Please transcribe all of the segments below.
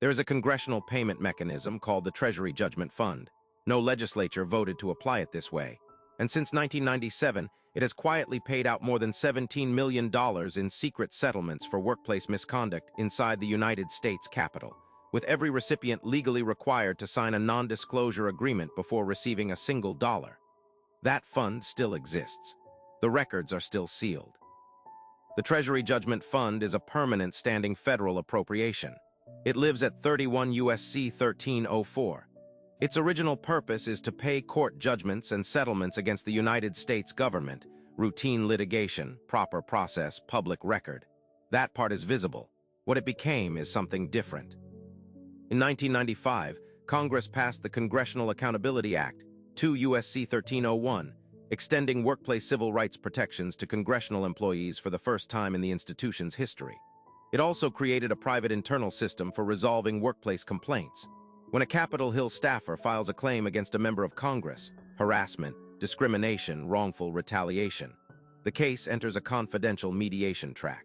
There is a congressional payment mechanism called the Treasury Judgment Fund. No legislature voted to apply it this way. And since 1997, it has quietly paid out more than $17 million in secret settlements for workplace misconduct inside the United States Capitol, with every recipient legally required to sign a non-disclosure agreement before receiving a single dollar. That fund still exists. The records are still sealed. The Treasury Judgment Fund is a permanent standing federal appropriation. It lives at 31 U.S.C. 1304. Its original purpose is to pay court judgments and settlements against the United States government, routine litigation, proper process, public record. That part is visible. What it became is something different. In 1995, Congress passed the Congressional Accountability Act, 2 U.S.C. 1301, extending workplace civil rights protections to congressional employees for the first time in the institution's history. It also created a private internal system for resolving workplace complaints. When a Capitol Hill staffer files a claim against a member of Congress, harassment, discrimination, wrongful retaliation, the case enters a confidential mediation track.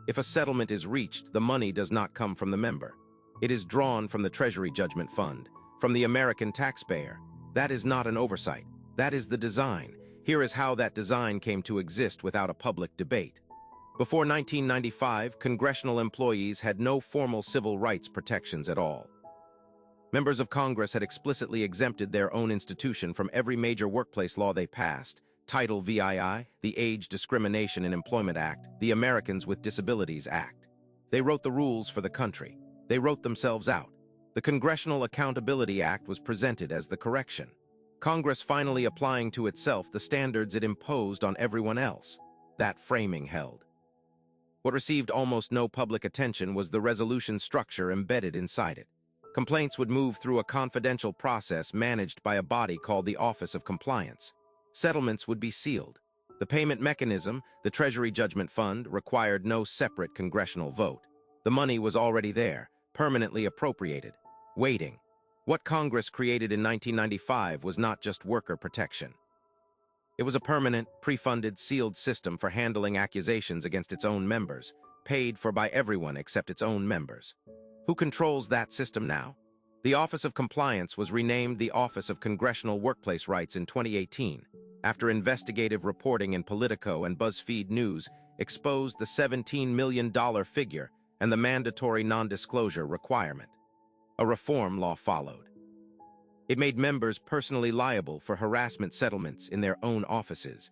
If a settlement is reached, the money does not come from the member. It is drawn from the Treasury Judgment Fund, from the American taxpayer. That is not an oversight. That is the design. Here is how that design came to exist without a public debate. Before 1995, congressional employees had no formal civil rights protections at all. Members of Congress had explicitly exempted their own institution from every major workplace law they passed: Title VII, the Age Discrimination in Employment Act, the Americans with Disabilities Act. They wrote the rules for the country. They wrote themselves out. The Congressional Accountability Act was presented as the correction. Congress finally applying to itself the standards it imposed on everyone else. That framing held. What received almost no public attention was the resolution structure embedded inside it. Complaints would move through a confidential process managed by a body called the Office of Compliance. Settlements would be sealed. The payment mechanism, the Treasury Judgment Fund, required no separate congressional vote. The money was already there, permanently appropriated, waiting. What Congress created in 1995 was not just worker protection. It was a permanent, pre-funded, sealed system for handling accusations against its own members, paid for by everyone except its own members. Who controls that system now? The Office of Compliance was renamed the Office of Congressional Workplace Rights in 2018, after investigative reporting in Politico and BuzzFeed News exposed the $17 million figure and the mandatory non-disclosure requirement. A reform law followed. It made members personally liable for harassment settlements in their own offices.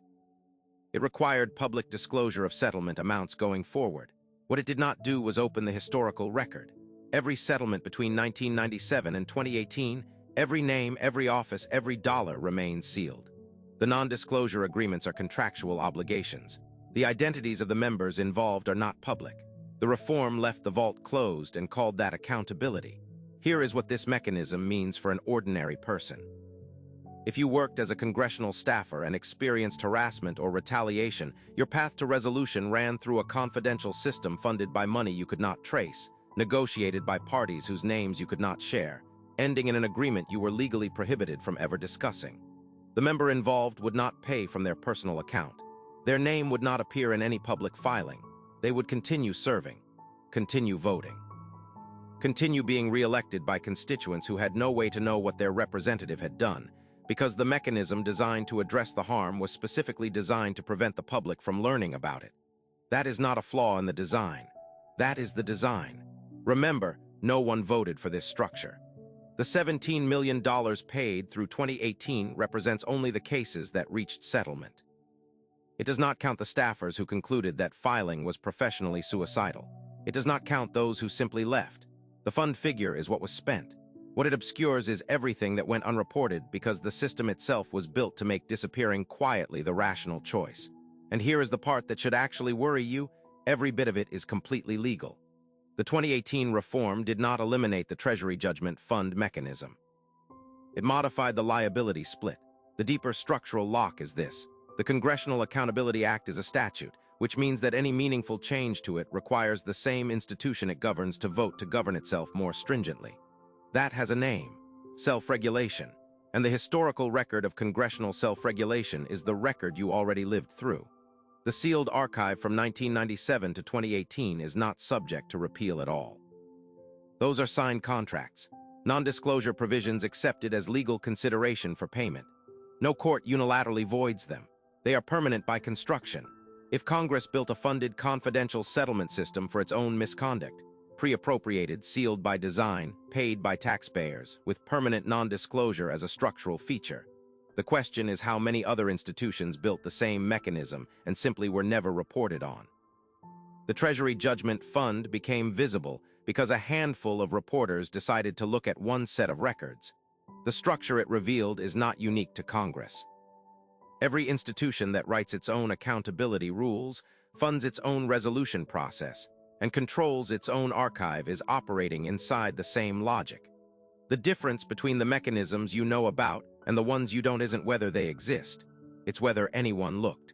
It required public disclosure of settlement amounts going forward. What it did not do was open the historical record. Every settlement between 1997 and 2018, every name, every office, every dollar remains sealed. The non-disclosure agreements are contractual obligations. The identities of the members involved are not public. The reform left the vault closed and called that accountability. Here is what this mechanism means for an ordinary person. If you worked as a congressional staffer and experienced harassment or retaliation, your path to resolution ran through a confidential system funded by money you could not trace, negotiated by parties whose names you could not share, ending in an agreement you were legally prohibited from ever discussing. The member involved would not pay from their personal account. Their name would not appear in any public filing. They would continue serving, continue voting, continue being re-elected by constituents who had no way to know what their representative had done, because the mechanism designed to address the harm was specifically designed to prevent the public from learning about it. That is not a flaw in the design. That is the design. Remember, no one voted for this structure. The $17 million paid through 2018 represents only the cases that reached settlement. It does not count the staffers who concluded that filing was professionally suicidal. It does not count those who simply left. The fund figure is what was spent. What it obscures is everything that went unreported because the system itself was built to make disappearing quietly the rational choice. And here is the part that should actually worry you: every bit of it is completely legal. The 2018 reform did not eliminate the Treasury Judgment Fund mechanism. It modified the liability split. The deeper structural lock is this: the Congressional Accountability Act is a statute, which means that any meaningful change to it requires the same institution it governs to vote to govern itself more stringently. That has a name: self-regulation. And the historical record of congressional self-regulation is the record you already lived through. The sealed archive from 1997 to 2018 is not subject to repeal at all. Those are signed contracts. Non-disclosure provisions accepted as legal consideration for payment. No court unilaterally voids them. They are permanent by construction. If Congress built a funded confidential settlement system for its own misconduct, pre-appropriated, sealed by design, paid by taxpayers, with permanent non-disclosure as a structural feature, the question is how many other institutions built the same mechanism and simply were never reported on. The Treasury Judgment Fund became visible because a handful of reporters decided to look at one set of records. The structure it revealed is not unique to Congress. Every institution that writes its own accountability rules, funds its own resolution process, and controls its own archive is operating inside the same logic. The difference between the mechanisms you know about and the ones you don't isn't whether they exist. It's whether anyone looked.